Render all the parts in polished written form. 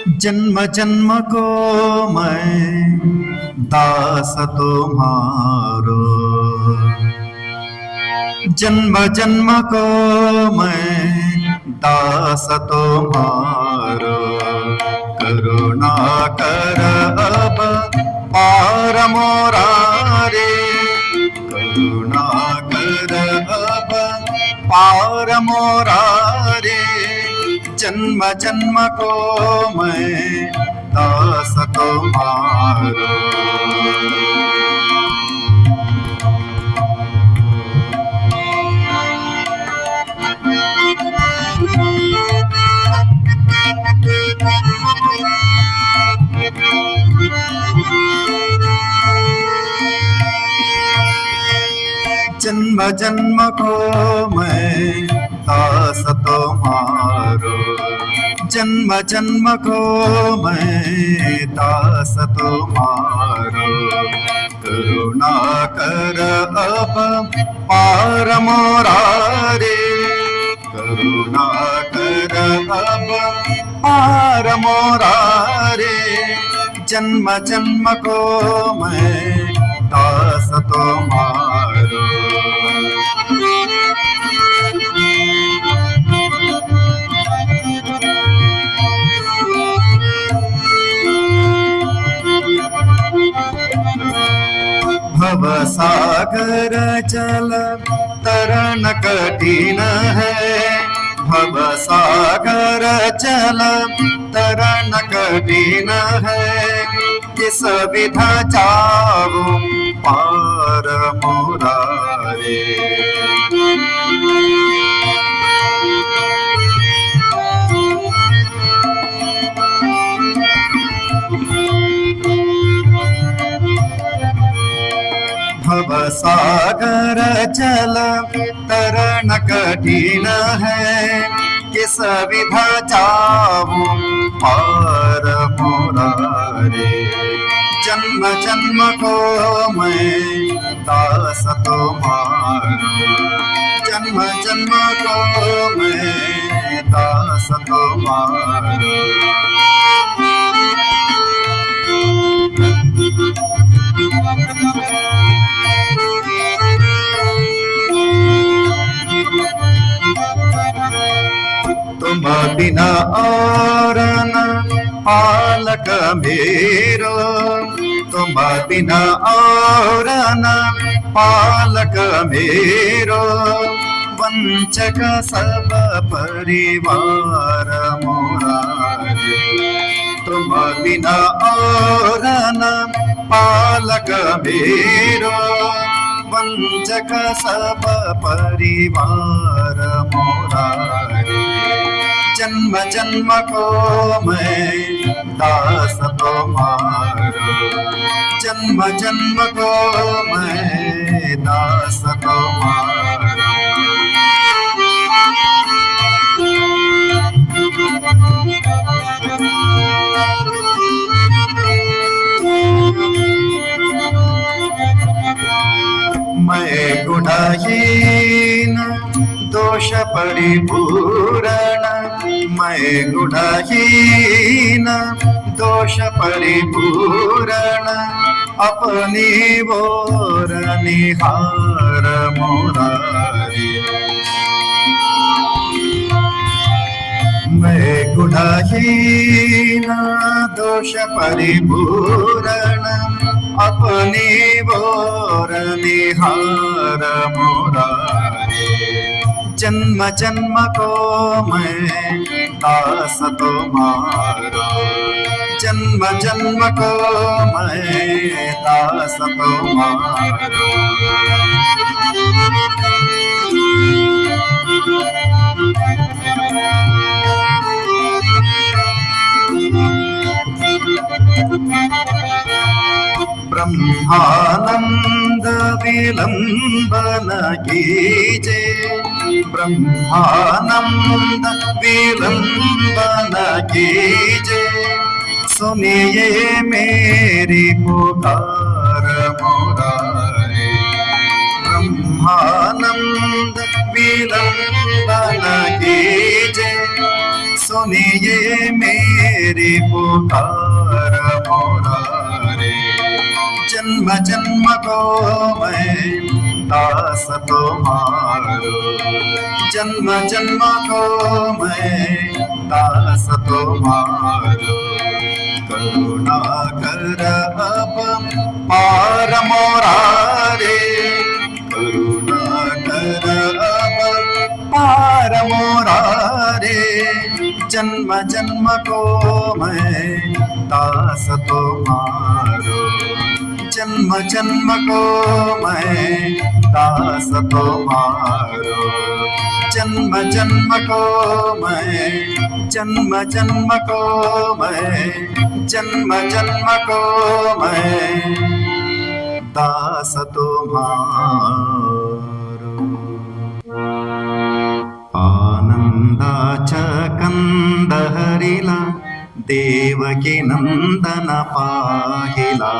जन्म जन्म को मैं दास तुम्हारो, जन्म जन्म को मैं दास तुम्हारो। करुणा कर अब पार मोरारे, करुणा कर अब पार मोरारे। जन्म जन्म को मैं दास तुम्हारो। जन्म जन्म को मैं दास तुम्हारो, जन्म जन्म को मैं दास तुम्हारो। करुणा कर अब पार मोरारे, करुणा कर अब पार मोरारे। जन्म जन्म को मैं दास तुम्हारो। भव सागर जल तरन कठिन है, भव सागर जल तरन कठिन है। किस विधा जाऊं पार मोरारे। भव सागर जल तरन कठिन है, किस विधा जाऊं पार मोरारे। जन्म जन्म को मैं दास तुम्हारो, जन्म जन्म को मैं दास तुम्हारो। तुम बिना और न पालक मेरो, तुम बिना और न पालक मेरो। वंचक सब परिवार मोरारे, तुम बिना और न पालक मेरो। वंचक सब परिवार मोरारे। जन्म जन्म को मैं दास तुम्हारो, जन्म जन्म को मैं दास तुम्हारो। मैं गुणहीन दोष परिपूर्ण, मैं गुणहीन दोष परिपूर्ण। अपनी ओर निहार मोरारे, मैं गुणहीन दोष परिपूर्ण। अपनी ओर निहार मोरारे। जन्म जन्म को मैं दास तुम्हारो, जन्म जन्म को मैं दास तुम्हारो। ब्रह्मानंद विलंबन कीजे, ब्रह्मानंद विलंबन कीजे। सुनिए मेरी पुकार मोरारे। ब्रह्मानंद विलंबन कीजे, सुनिए मेरी मेरी पुकार मुरारे। जन्म जन्म को मैं दास तुम्हारो, जन्म जन्म को मैं दास तुम्हारो। करुणा कर अब पार मुरारे, करुणा कर अब पार मुरारे। जन्म जन्म को मैं दास तुम्हारो, जन्म जन्म को मैं दास तुम्हारो। जन्म जन्म को मैं, जन्म जन्म को मैं, जन्म जन्म को मैं दास तुम्हारो। आनंदाच्या कंद हरिला देवकी नंदन पाहिला,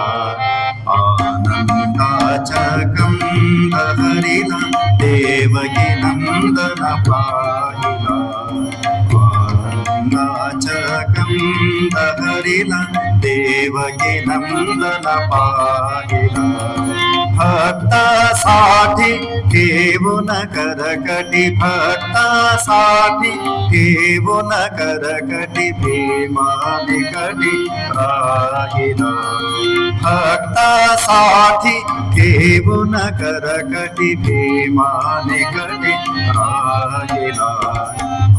आनंदाच्या कंद हरिला देवकी नंदन पाहिला। आनंदाच्या कंद हरिला देवकी नंदन पाहिला। भक्तासाठी ठेवून करकटी, भक्तासाठी ठेवून करकटी भीमा निकटी राहिला। भक्तासाठी ठेवून करकटी भीमा निकटी राहिला।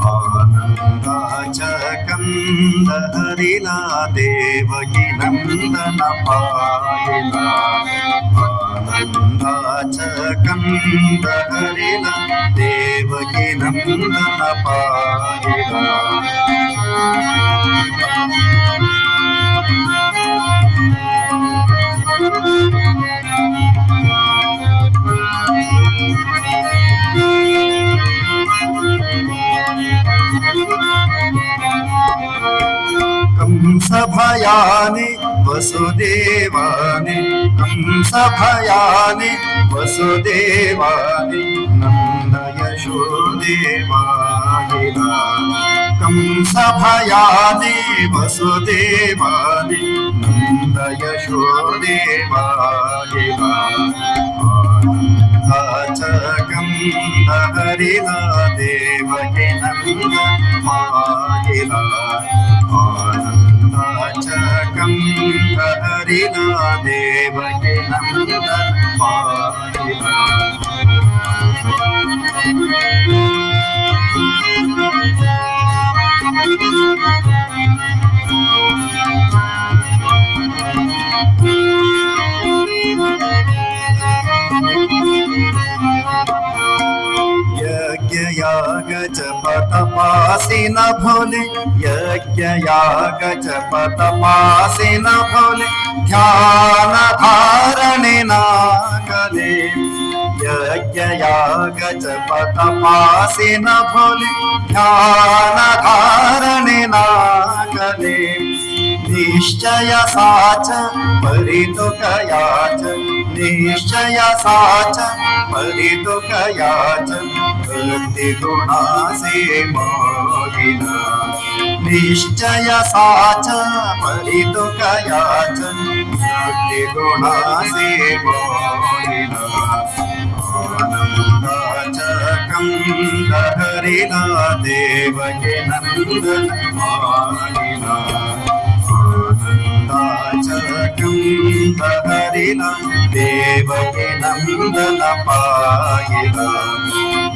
आनंदाच्या कंद हरिला देवकी नंदन पाहिला, आनंदाच्या कंद हरिला देवकी नंदन पाहिला। कंस भयाने वसुदेवाने, कंस भयाने वसुदेवाने नंद यशोदेवाहिला। कंस भयाने वसुदेवाने नंद यशोदेवाहिला। आनंदाच्या कंद हरिला देवकी नंदन पाहिला, आनंदाच्या कंद हरिला देवकी नंदन पाहिला। यज्ञ याग जप तपासी न भोले, यज्ञ याग जप तपासी न भोले ध्यान धारणे ना कले। यज्ञ याग जप तपासी न भोले ध्यान धारणे ना कले। निश्चय साच परितो कयाच, निश्चय साच परितो कयाच भक्ति गुणासे मोहिना। निश्चय साच परितो कयाच भक्ति गुणासे मोहिना। आनंदाच्या कंद हरिला देवकी नंदन पाहिला, आनंदाच्या कंद हरिला देवकी नंदन पाहिला।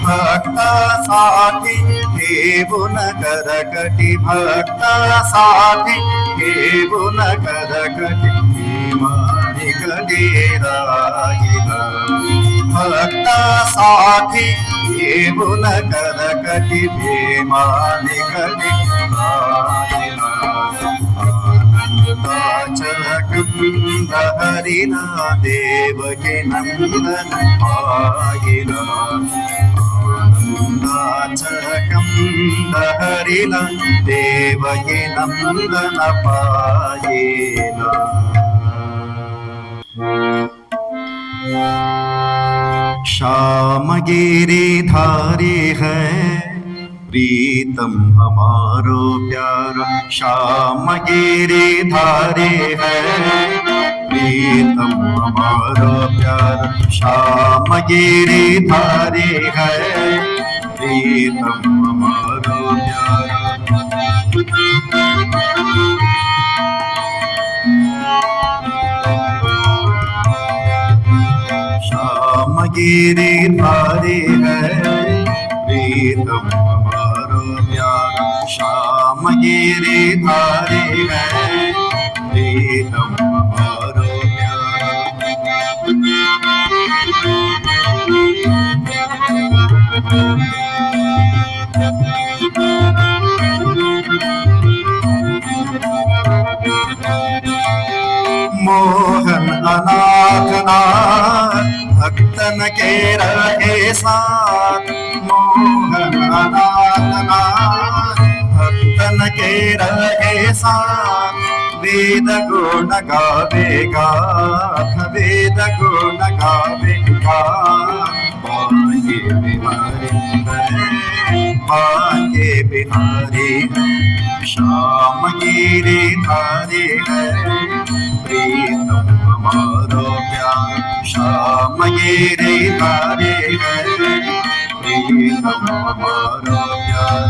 भक्तासाठी ठेवून करकटी, भक्तासाठी ठेवून करकटी भीमा निकटी राहिला। भक्तासाठी ठेवून करकटी भीमा निकटी राहिला। आनंदाच्या कंद हरिला देवकी नंदन पाहिला, आनंदाच्या कंद हरिला देवकी नंदन पाहिला। श्याम गिरिधारी है प्रीतम हमारो प्यारा श्याम गिरिधारी है। प्रीतम हमारो प्यारा श्याम गिरिधारी है। प्रीतम हमारो प्यारा श्याम गिरिधारी है। प्रीतम हमारो प्यारा श्याम गिरिधारी है। प्रीतम हमारो प्यारा मोहन अनाथनाथ भक्तन के रहे साथ। मोहन अनाथनाथ भक्तन के रहे साथ। वेद गुण गावेगा, वेद गुण गावेगा। बांके बिहारी है, बांके बिहारी है। श्याम गिरिधारी है। प्रीतम हमारो प्यार श्याम गिरिधारी है। प्रीतम हमारो प्यार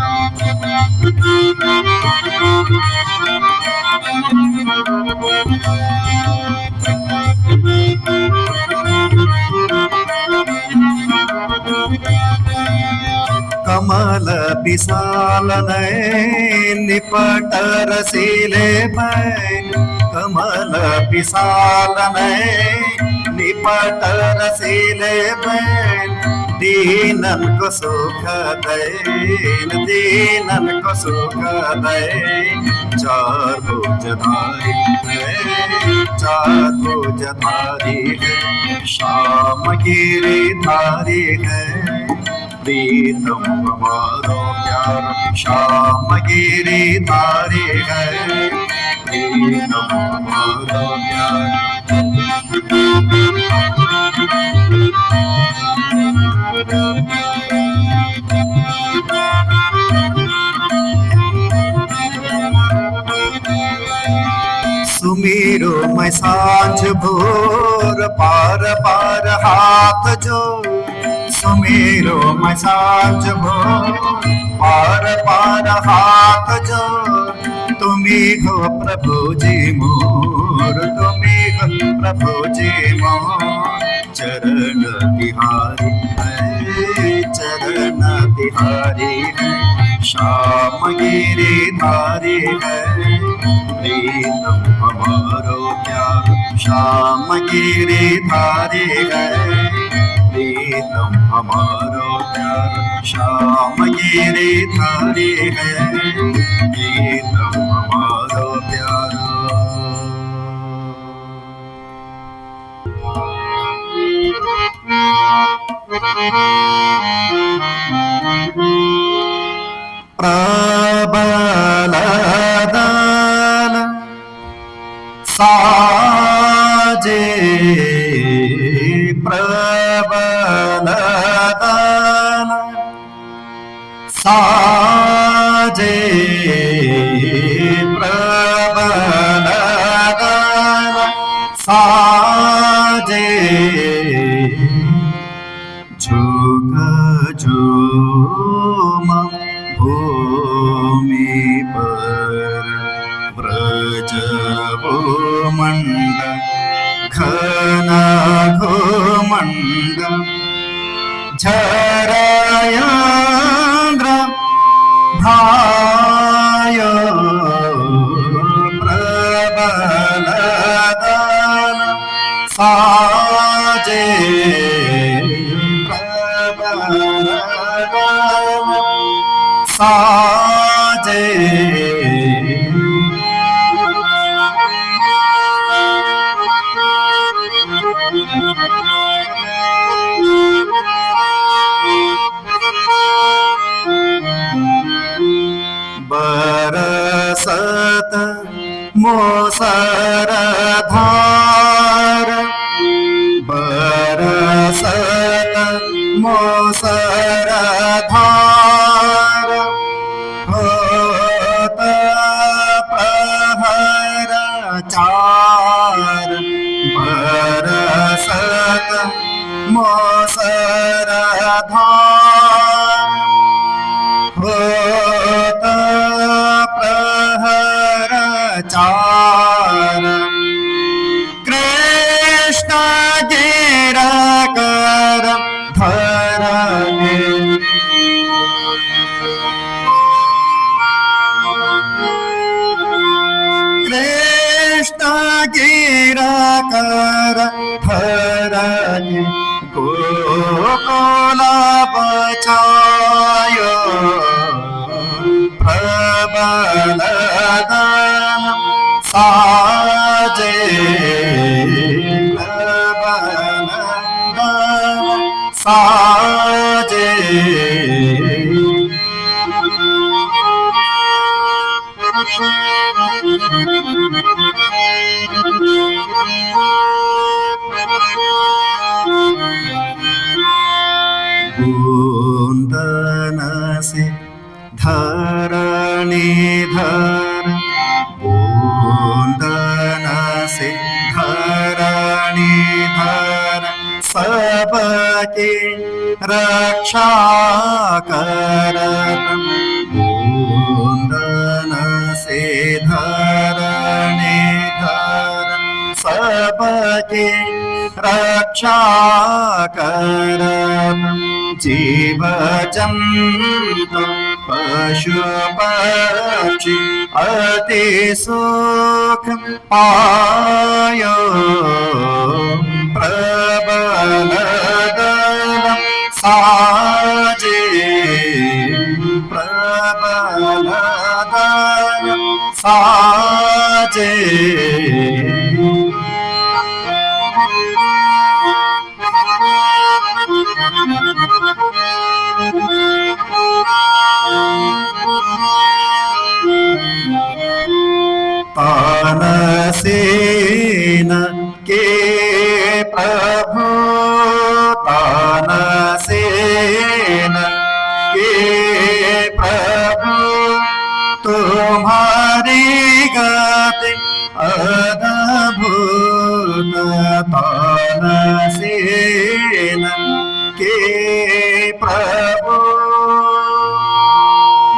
कमल विशाल नयन निपट रसीले बैन। कमल विशाल नयन निपट रसीले बैन। दीनन को सुख दैन, दीनन को सुख दैन। चार भुजधारी है, चार भुजधारी है। श्याम गिरिधारी है। प्रीतम हमारो प्यार श्याम गिरिधारी है। प्रीतम हमारो प्यार सुमीरो मैं सांझ भोर पार पार हाथ जोड़। सुमीरो मैं सांझ भोर पार पार हाथ जोड़। तुम्ही हो प्रभु जी मोर, तुम्ही हो प्रभु जी मोर। चरण तिहारी है, चरण तिहारी है। श्याम गिरिधारी है। प्रीतम हमारो प्यार श्याम गिरिधारी है। प्रीतम हमारो प्यार श्याम गिरिधारी है। प्रीतम हमारो प्यार प्रबलदान साजे। प्रबलदान साजे। प्रबलदान साजे। झुक झूम भूमि पर व्रज भूमंड घन घोमंड। झरयांद्र भाय प्रबलदान साजे। प्रबलदान साजे। बरसत मोसरधार। बरसत मोसरधार। चार कृष्ण गिरकर धरने कृष्ण गिरकर धरने गोकुल बचायो प्रबल दान साजे प्रबल दान साजे बूंदन से धरणी धर बूंदन से धरणी धर सबके रक्षा करत बूंदन से धरणी धर सबके रक्षा करत जीव जंतु पशु पक्षी अति सुख पायो प्रबल दल साजे प्रबल दल साजे तानसेन के प्रभु तानसेन के प्रभु तुम्हारी गति अद्भुत तानसेन के प्रभु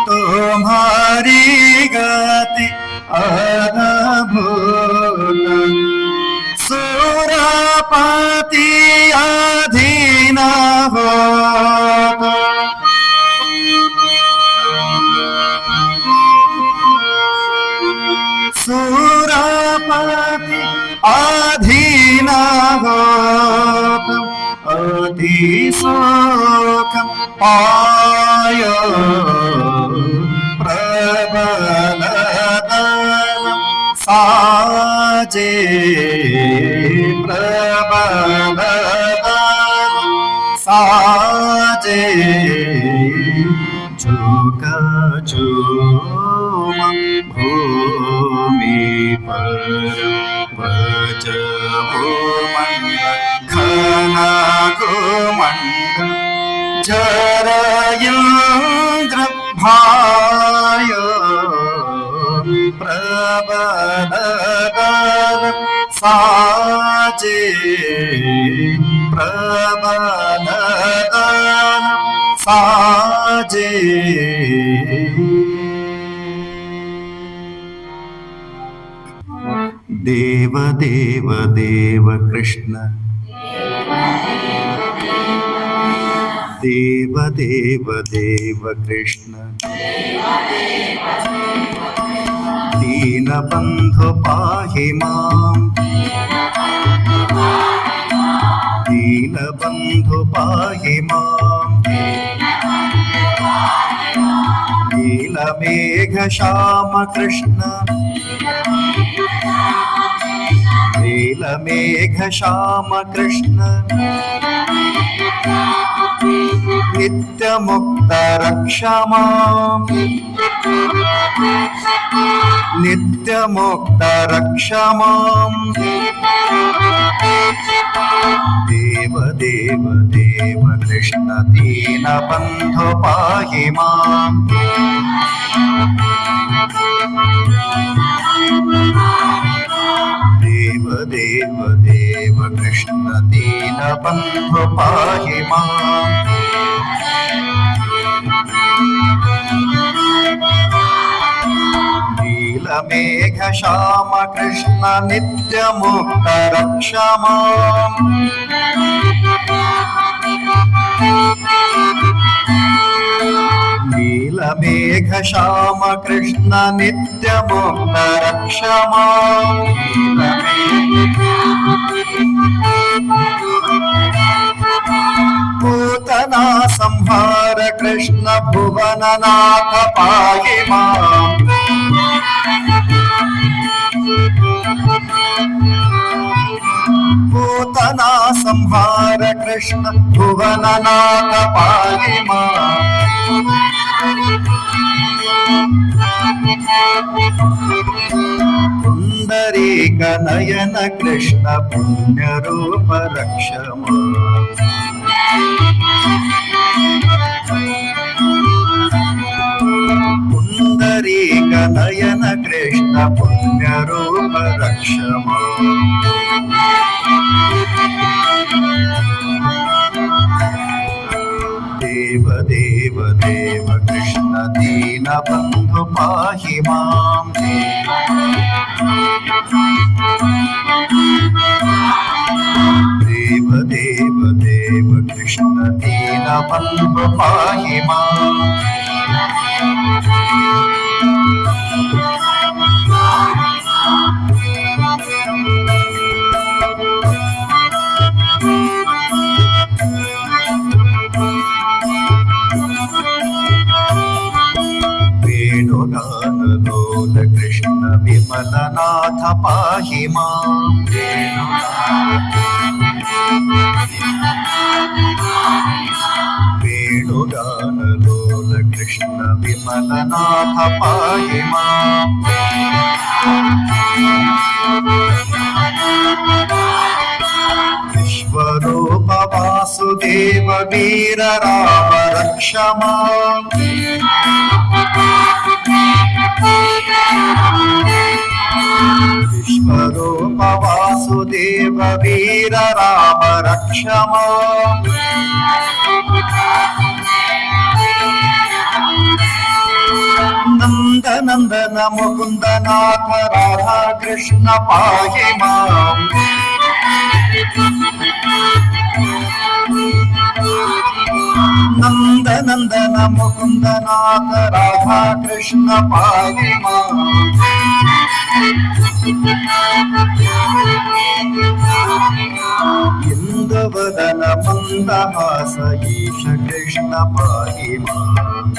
तुम्हारी गति अद्भुत सुरपति अधीन हो सुरपति अधीन हो अति सुख पायो प्रबल दल साजे प्रबल दल साजे झुक झूम भूमि पर व्रज भूमंड घना घुमंड जर इंद्र भायो प्रबल दल साजे प्रबल दल साजे देव देव देव कृष्ण देव देव देव कृष्ण दीनबन्धु पाहि मां दीनबन्धु पाहि मां नीलमेघ श्याम कृष्ण नीलमेघ श्याम कृष्ण नित्यमुक्त रक्ष मां नित्यमुक्त रक्ष मां देव देव देव कृष्ण दीनबन्धु पाहि मां देव देव देव कृष्ण दीनबन्धु पाहि मां ನೀಲಮೇಘ ಶ್ಯಾಮ ಕೃಷ್ಣ ನಿತ್ಯ ಮುಕ್ತ ರಕ್ಷ ಮಾಂ. ನೀಲಮೇಘ ಶ್ಯಾಮ ಕೃಷ್ಣ ನಿತ್ಯ ಮುಕ್ತ ರಕ್ಷ ಮಾಂ. ಭೂತನ ಸಂಹಾರ ಕೃಷ್ಣ ಭುವನನಾಥ ಪಾಹಿ ಮಾಂ. ಭೂತನ ಸಂಹಾರ ಕೃಷ್ಣ ಭುವನನಾಥ ಪಾಹಿ ಮಾಂ. ಪುಂಡರೀಕ ನಯನ ಕೃಷ್ಣ ಪುಣ್ಯ ರೂಪ ರಕ್ಷ ಮಾಂ. ಪುಂಡರೀಕ ನಯನ ಕೃಷ್ಣ ಪುಣ್ಯ ರೂಪ ರಕ್ಷ ಮಾಂ. ದೇವ ದೇವ ದೇವ ಕೃಷ್ಣ ದೀನ ಬಂಧು ಪಾಹಿ ಮಾಂ. ದೇವ ದೇವ ದೇವ ಕೃಷ್ಣ ದೀನ ಬಂಧು ಪಾಹಿ ಮಾಂ. ವೇಣುಗಾನಲೋಲ ಕೃಷ್ಣ ವಿಮಲನಾಥ ಪಾಹಿ ಮಾಂ. ವೇಣುಗಾನಲೋಲ ಕೃಷ್ಣ ವಿಮಲನಾಥ ಪಾಹಿ ಮಾಂ. ವಿಶ್ವರೂಪ ವಾಸುದೇವ ವೀರ ರಾಮ ರಕ್ಷ ಮಾಂ. ವಿಶ್ವರೂಪ ವಾಸುದೇವ ವೀರ ರಾಮ ರಕ್ಷ ಮಾಂ. ನಂದ ನಂದನ ಮುಕುಂದನಾಥ ರಾಧಾ ಕೃಷ್ಣ ಪಾಹಿ ಮಾಂ. ನಂದ ನಂದನ ಮುಕುಂದನಾಥ ರಾಧಾ ಕೃಷ್ಣ ಪಾಹಿ ಮಾಂ. ಇಂದುವದನ ಮಂದಹಾಸ ಈಶ ಕೃಷ್ಣ ಪಾಹಿ ಮಾಂ.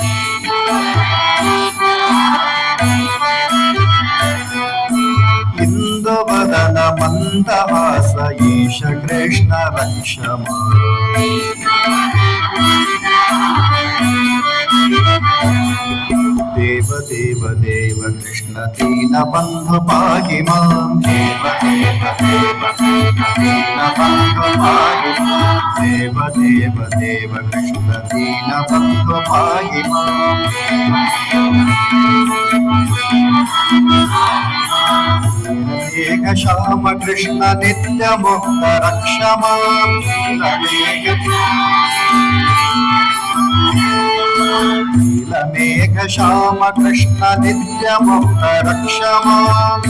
ಇಂದುವದನ ಮಂದಹಾಸ ಈಶ ಕೃಷ್ಣ ರಕ್ಷ ಮಾಂ. ದೇವ ದೇವ ದೇವ ಕೃಷ್ಣ ದೀನ ಬಂಧು ಪಾಹಿ ಮಾಂ. ದೇವ ದೇವ ದೇವ ಕೃಷ್ಣ ದೀನ ಬಂಧು ಪಾಹಿ ಮಾಂ. ದೇವ ದೇವ ದೇವ ಕೃಷ್ಣ ದೀನ ಬಂಧು ಪಾಹಿ ಮಾಂ. ನೀಲಮೇಘ ಶ್ಯಾಮ ಕೃಷ್ಣ ನಿತ್ಯ ಮುಕ್ತ ರಕ್ಷ ಮಾಂ. ನೀಲಮೇಘ ಶ್ಯಾಮ ಕೃಷ್ಣ ನಿತ್ಯ ಮುಕ್ತ ರಕ್ಷ ಮಾಂ.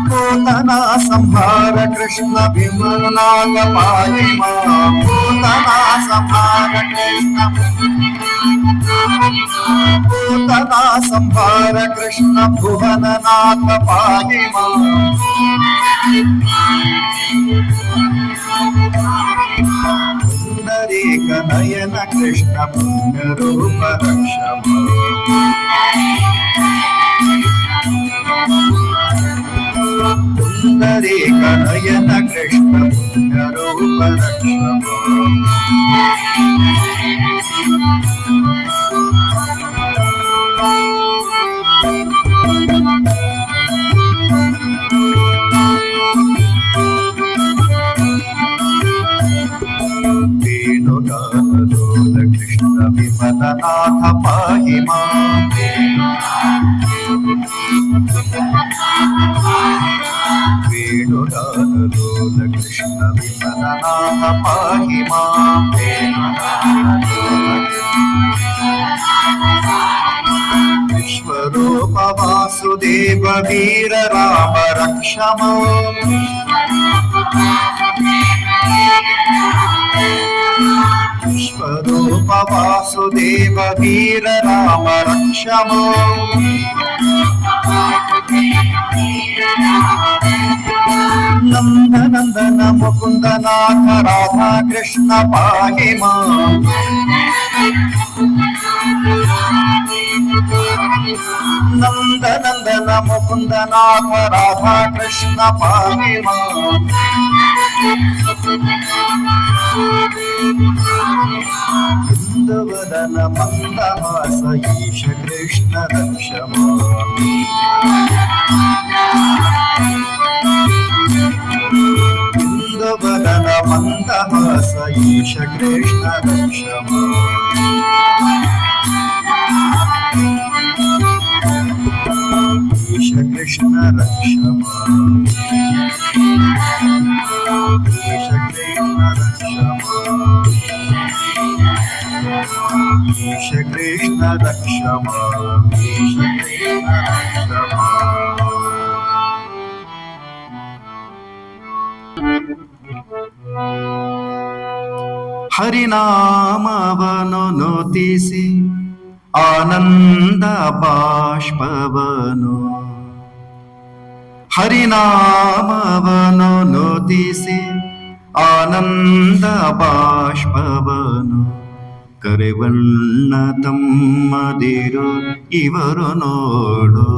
ಭೂತನ ಸಂಹಾರ ಕೃಷ್ಣ ವಿಮಲನಾಥ ಪಾಹಿ ಮಾಂ. ಭೂತನ ಸಂಹಾರ ಕೃಷ್ಣ ಭೂತನ ಸಂಹಾರ ಕೃಷ್ಣ ಭುವನನಾಥ ಪಾಹಿ ಮಾಂ. ಪುಂಡರೀಕ ನಯನ ಕೃಷ್ಣ ಪುಣ್ಯ ರೂಪ ರಕ್ಷ ಮಾಂ. ಪುಂಡರೀಕ ನಯನ ಕೃಷ್ಣ ಪುಣ್ಯ ರೂಪ ರಕ್ಷ ಮಾಂ. ವೇಣುಗಾನಲೋಲ ಕೃಷ್ಣ ವಿಮಲನಾಥ ಪಾಹಿ ಮಾಂ. ವೇಣುಗಾನಲೋಲ ಕೃಷ್ಣ ವಿಮಲನಾಥ ಪಾಹಿ ಮಾಂ. ವಾಸುದೇವ ವೀರ ರಾಮ ರಕ್ಷ ಮಾಂ. ವಿಶ್ವರೂಪ ವಾಸುದೇವ ವೀರ ರಾಮ ರಕ್ಷ ಮಾಂ. ನಂದ ನಂದನ ಮುಕುಂದನಾಥ ರಾಧಾ ಕೃಷ್ಣ ಪಾಹಿ ಮಾಂ. ನಂದ ನಂದನ ಮುಕುಂದನಾಥ ರಾಧಾ ಕೃಷ್ಣ ಪಾಹಿ ಮಾಂ. ಬೃಂದವದನ ಮಂದಹಾಸ ಈಶ ಕೃಷ್ಣ ರಕ್ಷ ಮಾಂ. ಬೃಂದವದನ ಮಂದಹಾಸ ಈಶ ಕೃಷ್ಣ ರಕ್ಷ ಮಾಂ. ಈಶ ಕೃಷ್ಣ ರಕ್ಷ ಮಾಂ. ಈಶ ಕೃಷ್ಣ ರಕ್ಷ ಮಾಂ. ಈಶ ಕೃಷ್ಣ ರಕ್ಷ ಮಾಂ. ಈಶ ಕೃಷ್ಣ ರಕ್ಷ ಮಾಂ. ಹರಿನಾಮವನು ನೋತಿಸಿ ಆನಂದ ಬಾಷ್ಪವನು. ಹರಿನಾಮವನು ನೋತಿಸಿ ಆನಂದ ಬಾಷ್ಪವನು. ಕರೆವಣ್ಣ ತಮ್ಮದಿರು ಇವರು ನೋಡು.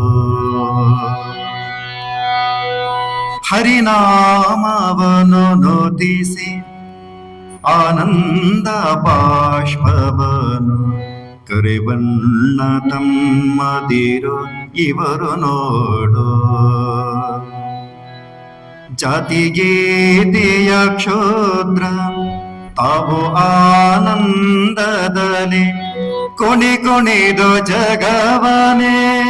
ಹರಿನಾಮವನು ನೋತಿಸಿ ಆನಂದ ಬಾಷ್ಪವನು. ಕರೆವಣ್ಣ ತಮ್ಮದಿರು ಇವರು ನೋಡು. ಜಾತಿಗೀತೆಯ ಕ್ಷೋದ್ರ ತಾವು ಆನಂದದಲ್ಲಿ ಕುಣಿ ಕುಣಿದು ಜಗವನೇ.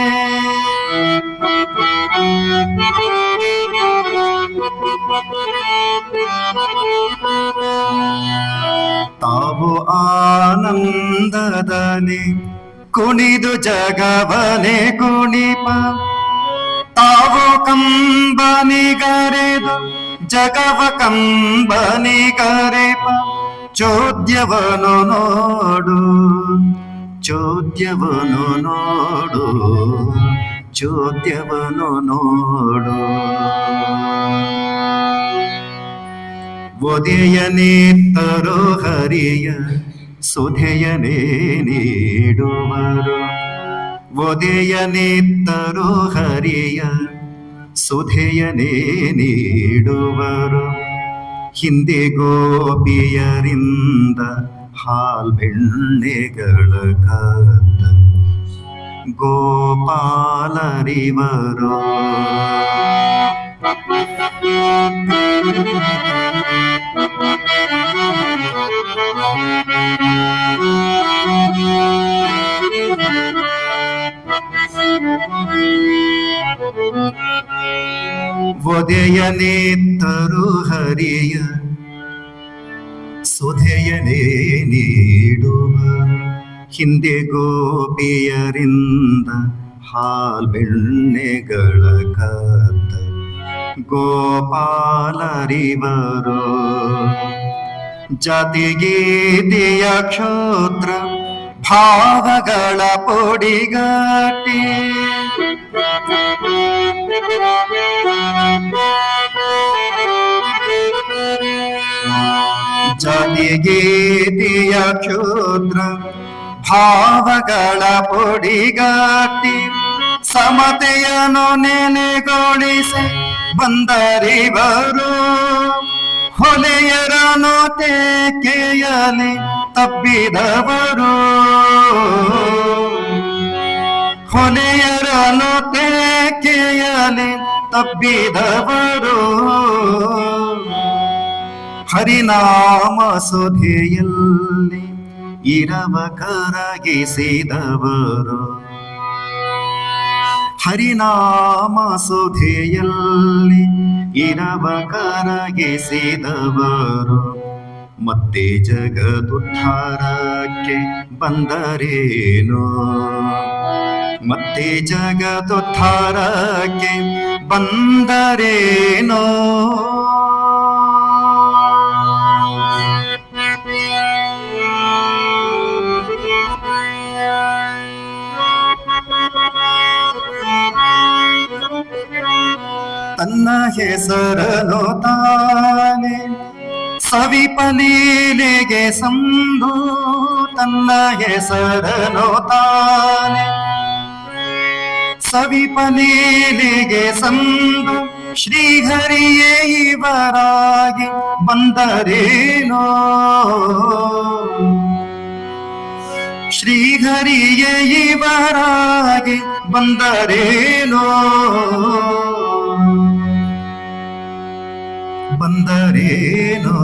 ತಾವು ಆನಂದದಲ್ಲಿ ಕುಣಿದು ಜಗವನೆ ಕುಣಿಪ. ತಾವು ಕಂಬನಿಗರೆದು ಜಗವ ಕಂಬನಿಗರೆಪ. ಚೋದ್ಯವನು ನೋಡು, ಚೋದ್ಯವನು ನೋಡು, ಚೋದ್ಯವನು ನೋಡು. ಒದೆಯನಿತ್ತರೋ ಹರಿಯ ಸುಧೆಯನೇ ನೀಡುವರು. ಒದೆಯನಿತ್ತರೋ ಹರಿಯ ಸುಧೆಯನೇ ನೀಡುವರು. ಹಿಂದೆ ಗೋಪಿಯರಿಂದ ಹಾಲ್ ಬೆಣ್ಣೆಗಳ ಕದ್ದ ಗೋಪಾಲರಿವರು. ಒದೆಯನಿತ್ತರು ಹರಿಯ ಸುಧೆಯನೇ ನೀಡುವರು. ಹಿಂದೆ ಗೋಪಿಯರಿಂದ ಹಾಲ್ ಬೆಣ್ಣೆಗಳ ಕದ್ದ ಗೋಪಾಲರಿವರು. ಜಾತಿಗೀತೆಯ ಕ್ಷೋತ್ರ ಭಾವಗಳ ಪೊಡಿಗಟ್ಟಿ. ಜಾತಿಗೀತೆಯ ಕ್ಷೋತ್ರ ಭಾವಗಳ ಪೊಡಿಗಟ್ಟಿ. ಸಮತೆಯನ್ನು ನೆಲೆಗೊಳಿಸಿ ಬಂದರಿವರು. ಹೊಲೆಯರನು ತೇಕೆಯಲಿ ತಬ್ಬಿದವರು. ಹೊಲೆಯರನು ತೇಕೆಯಲಿ ತಬ್ಬಿದವರು. ಹರಿನಾಮ ಸುಧೆಯಲ್ಲಿ ಇರವ ಕರಗಿಸಿದವರು. ಹರಿನಾಮ ಸುಧೆಯಲ್ಲಿ ಇರವ ಕರಗಿಸಿದವರು. ಮತ್ತೆ ಜಗದುದ್ಧಾರಕ್ಕೆ ಬಂದರೇನೋ. ಮತ್ತೆ ಜಗದುದ್ಧಾರಕ್ಕೆ ಬಂದರೇನೋ. ತನ್ನ ಹೆಸರನು ತಾನೆ ಸವಿಪಲೀಲೆಗೆ ಸಂದು, ತನ್ನ ಹೆಸರನು ತಾನೆ ಸವಿಪಲೀಲೆಗೆ ಸಂದು, ಶ್ರೀಹರಿಯೇ ಇವರಾಗಿ ಬಂದರೇನೋ. ಶ್ರೀಹರಿಯೇ ಇವರಾಗಿ ಬಂದರೇನೋ. ಬಂದರೇನೋ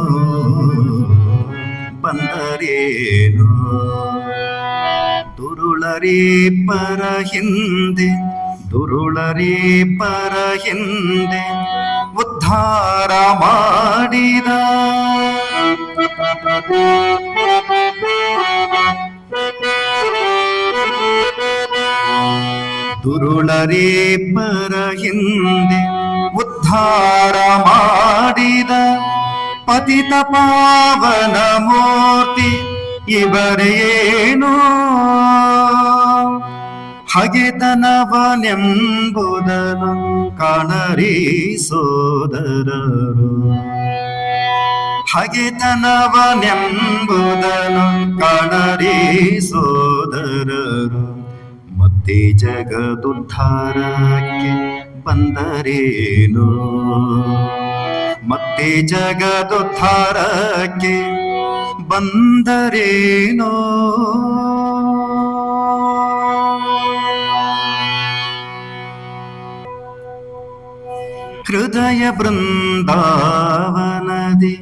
ಬಂದರೇನೋ. ದುರುಳರಿ ಪರ ಹಿಂದೆ, ದುರುಳರಿ ಪರ ಹಿಂದೆ ಉದ್ಧಾರ ಮಾಡಿದ. ದುರುಳರಿ ಪರ ಹಿಂದೆ ಉದ್ಧಾರ ಮಾಡಿದ ಪತಿತ ಪಾವನ ಮೂರ್ತಿ ಇವರೇನೋ. ಹಗೆತನವನೆಂಬುದನು ಕಾಣರಿ ಸೋದರರು, ಹಗೆತನವನೆಂಬುದನು ಕಾಣರಿ ಸೋದರರು. ಮತ್ತೆ ಜಗದುದ್ಧಾರಕ್ಕೆ ಬಂದರೇನೋ. ಮತ್ತೆ ಜಗದುದ್ಧಾರಕ್ಕೆ ಬಂದರೇನೋ. ಹೃದಯ ಬೃಂದಾವನದಿ,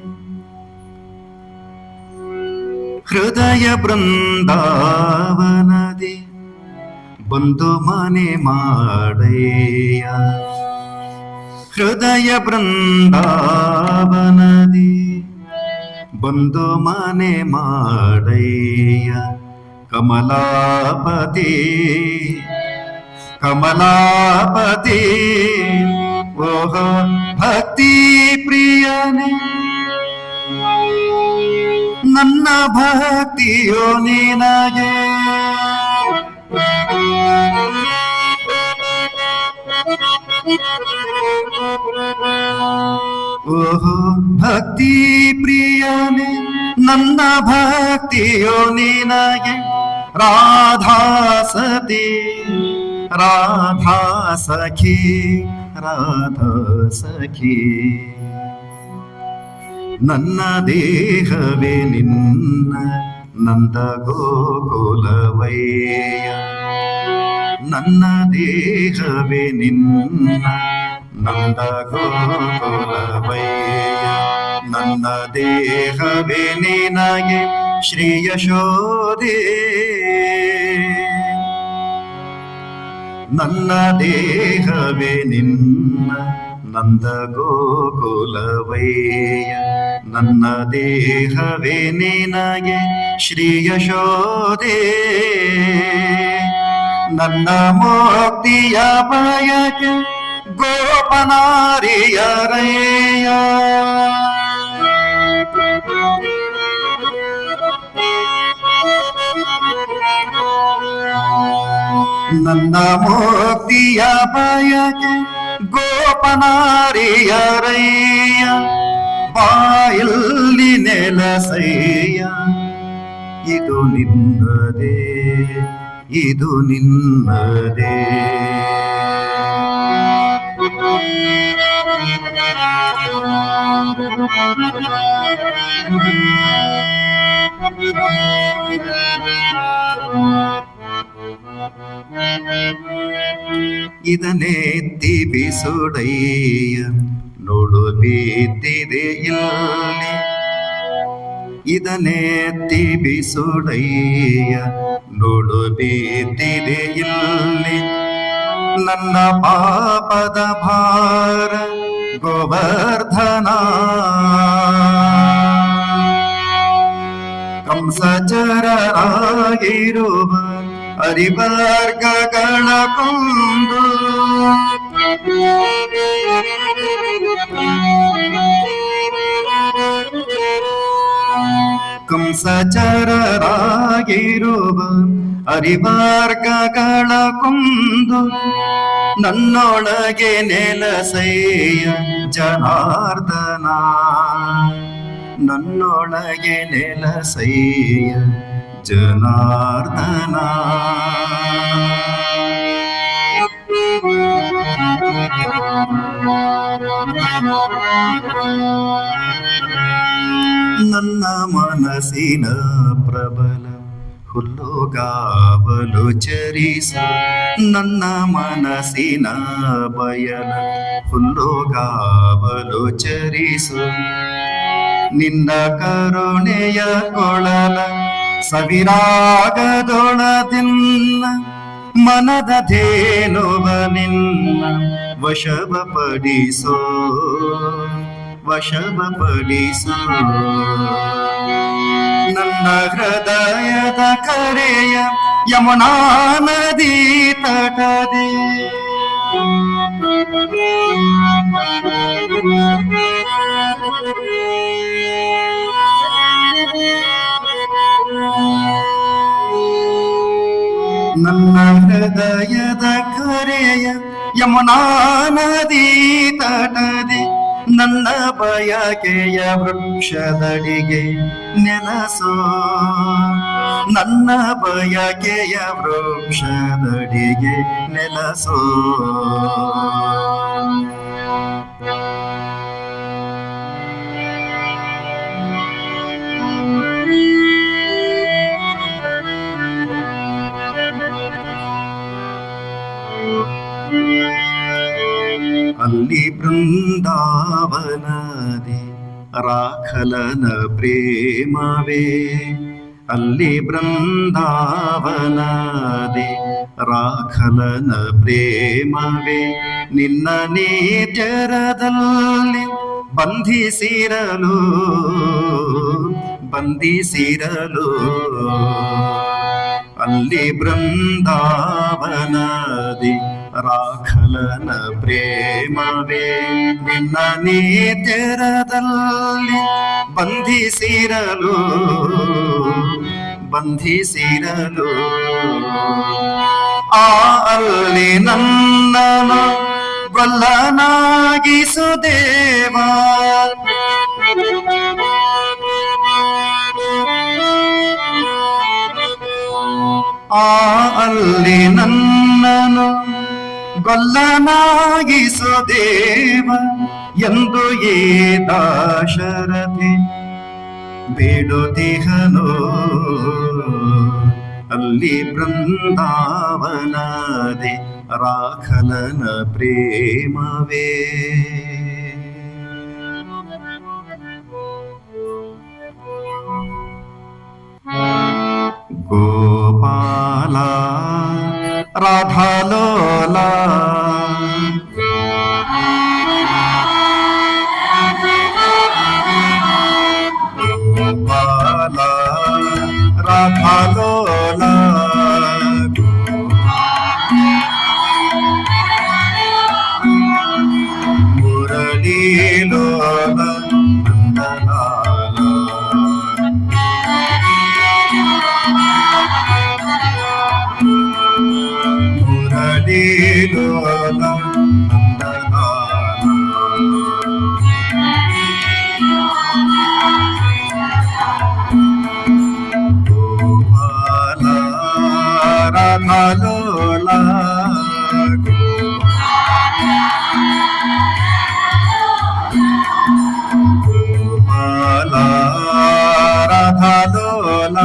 ಹೃದಯ ಬೃಂದಾವನದಿ ಬಂದು ಮನೆ ಮಾಡಯ್ಯ. ಹೃದಯ ಬೃಂದಾವನದಿ ಬಂದು ಮನೆ ಮಾಡಯ್ಯ. ಕಮಲಾಪತಿ ಕಮಲಾಪತಿ ಓಹೋ ಭಕ್ತಿ ಪ್ರಿಯನೇ, ನನ್ನ ಭಕ್ತಿಯೋ ನಿನಗೆ. ಓಹೋ ಭಕ್ತಿ ಪ್ರಿಯನೇ, ನನ್ನ ಭಕ್ತಿಯೋ ನಿನಗೆ. ರಾಧಾ ಸತಿ ರಾಧಾ ಸಖಿ ರಾಧಾ ಸಖಿ, ನನ್ನ ದೇಹವೇ ನಿನ್ನ ನಂದ ಗೋಕುಲವಯ್ಯ. ನನ್ನ ದೇಹವೇ ನಿನ್ನ ನಂದ ಗೋಕುಲವಯ್ಯ. ನನ್ನ ದೇಹವೇ ನಿನಗೆ ಶ್ರೀ ಯಶೋದೆ. ನನ್ನ ದೇಹವೇ ನಿನ್ನ ನಂದ ಗೋಕುಲವಯ್ಯ. ನನ್ನ ದೇಹವೇ ನಿನಗೆ ಶ್ರೀ ಯಶೋದೆ. ನನ್ನ ಮುಕ್ತಿಯ ಬಯಕೆ ಗೋಪನಾರಿಯರಯ್ಯ. ನನ್ನ ಮುಕ್ತಿಯ ಬಯಕೆ ಗೋಪನಾರಿಯರಯ್ಯ. ಬಾಯಲ್ಲಿ ನೆಲಸಯ್ಯ, ಇದು ನಿನ್ನದೇ ಇದು ನಿನ್ನದೇ. ಇದನ್ನೆತ್ತಿ ಬಿಸುಡಯ್ಯ, ನೋಡು ಬಿದ್ದಿದೆ ಇಲ್ಲಿ. ಇದನ್ನೆತ್ತಿ ಬಿಸುಡಯ್ಯ, ನೋಡು ಬಿದ್ದಿದೆ ಇಲ್ಲಿ. ನನ್ನ ಪಾಪದ ಭಾರ ಗೋವರ್ಧನ. ಕಂಸಚರರಾಗಿರುವ ಅರಿವರ್ಗಗಳ ಕೊಂದು ಕಂಸಚರರಾಗಿರುವ ಅರಿವರ್ಗಗಳ ಕೊಂದು ನನ್ನೊಳಗೆ ನೆಲಸಯ್ಯ ಜನಾರ್ದನ, ನನ್ನೊಳಗೆ ನೆಲಸಯ್ಯ ಜನಾರ್ದನ. ನನ್ನ ಮನಸ್ಸಿನ ಪ್ರಬಲ ಹುಲ್ಲುಗಾವಲು ಚರಿಸು, ನನ್ನ ಮನಸ್ಸಿನ ಬಯಲ ಹುಲ್ಲುಗಾವಲು ಚರಿಸು. ನಿನ್ನ ಕರುಣೆಯ ಕೊಳಲ ಸವಿರಾಗದೊಳದಿನ್ನ ಮನದ ಧೇನುವ ನಿನ್ನ ವಶವಪಡಿಸೋ, ವಶವಪಡಿಸೋ. ನನ್ನ ಹೃದಯದ ಕರೆಯ ಯಮುನಾ ನದಿ ತಟದೆ ನನ್ನ ಹೃದಯದ ಕರೆಯ ಯಮುನಾ ನದಿ ತಟದೆ ನನ್ನ ಬಯಕೆಯ ವೃಕ್ಷದಡಿಗೆ ನೆಲಸೋ, ನನ್ನ ಬಯಕೆಯ ವೃಕ್ಷದಡಿಗೆ ನೆಲಸೋ. ಅಲ್ಲಿ ಬೃಂದಾವನದಿ ರಾಖಲನ ಪ್ರೇಮವೇ, ಅಲ್ಲಿ ಬೃಂದಾವನದಿ ರಾಖಲನ ಪ್ರೇಮವೇ. ನಿನ್ನ ನೇತ್ರದಲ್ಲಿ ಬಂಧಿಸಿರಲು, ಬಂಧಿಸಿರಲು. ಅಲ್ಲಿ ಬೃಂದಾವನದಿ ರಾಖಲನ ಪ್ರೇಮವೇ. ನಿನ್ನ ನೇತ್ರದಲ್ಲಿ ಬಂಧಿಸಿರಲು, ಬಂಧಿಸಿರಲು. ಆ ಅಲ್ಲಿ ನನ್ನನು ಗೊಲ್ಲನಾಗಿಸು ದೇವಾ, ಆ ಅಲ್ಲಿ ನನ್ನನು ಗೊಲ್ಲನಾಗಿಸು ದೇವ ಎಂದು ಏ ದಾಶರಥಿ ಬೇಡುತ್ತಿಹನು. ಅಲ್ಲಿ ಬೃಂದಾವನದಿ ರಾಖಲನ ಪ್ರೇಮವೇ. ಗೋಪಾಲ ರಾಧಾಲೋಲ, ಗೋಪಾಲ ರಾಧಾಲೋಲ, ಮುರಳೀಲೋಲ ನಂದಲಾಲ, ಮುರಳೀಲೋಲ ನಂದಲಾಲ. ಗೋಪಾಲ ರಾಧಾಲೋಲ, ಗೋಪಾಲ ರಾಧಾಲೋಲ,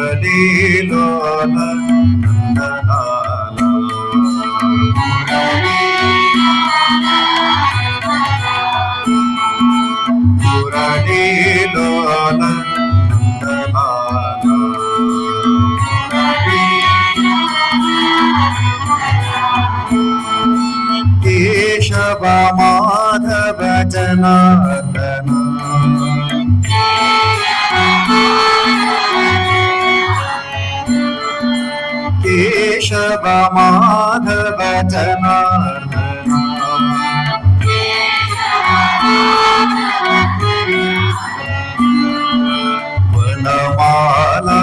ಮುರಳೀಲೋಲ ನಂದಲಾಲ. ಮುರಳೀಲೋಲ ನಂದಲಾಲ. ಕೇಶವ ಮಾಧವ ಜನಾರ್ದನ, ಕೇಶವ ಮಾಧವ ಜನಾರ್ದನ ವನಮಾಲಾ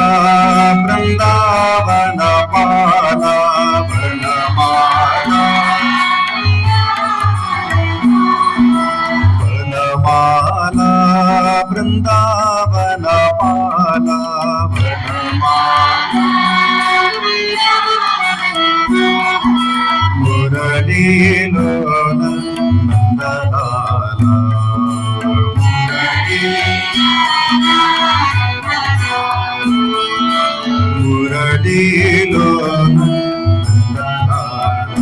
ಬೃಂದಾವನ ಮಾಲಾ ವನಮಾಲಾ ವನಮಾಲಾ ಬೃಂದಾವನ ಮಾಲಾ ವನಮಾಲಾ ಮುರಳೀಲೋಲ ನಂದಲಾಲ ಮುರಳೀಲೋಲ ನಂದಲಾಲ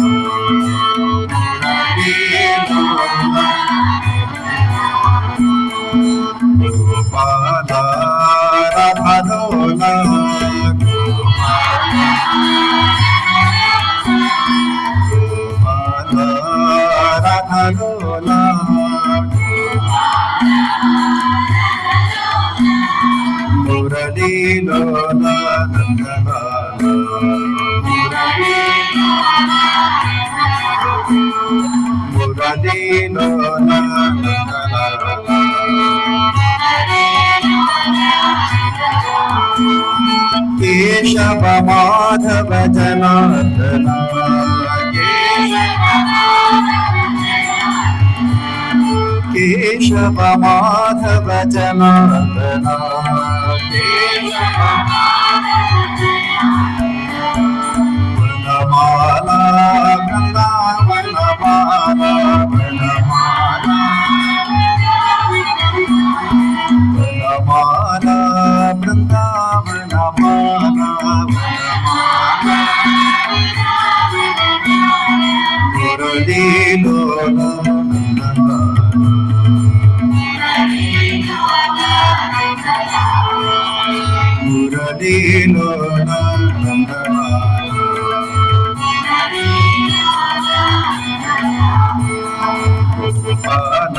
ಮುರಳೀಲೋಲ ಗೋಪಾಲ ರಾಧಲೋಲ ರಾಧಲೋಲ ಮುರಳೀಲೋಲ ನಂದಲಾಲ ಮುರಳೀಲೋಲ ನಂದಲಾಲ ಕೇಶವ ಮಾಧವ ಜನಾರ್ದನ ಕೇಶವ ಮಾಧವ ಜನಾರ್ದನ ವನಮಾಲಾ ಬೃಂದಾವನ ಮಾಲಾ ವನಮಾಲಾ ವನಮಾಲಾ ಬೃಂದಾವನ ಮಾಲಾ ವನಮಾಲಾ ಮುರಳೀಲೋಲ ಮುರಳೀಲೋಲ ನಂದಲಾಲ ಗೋಪಾಲ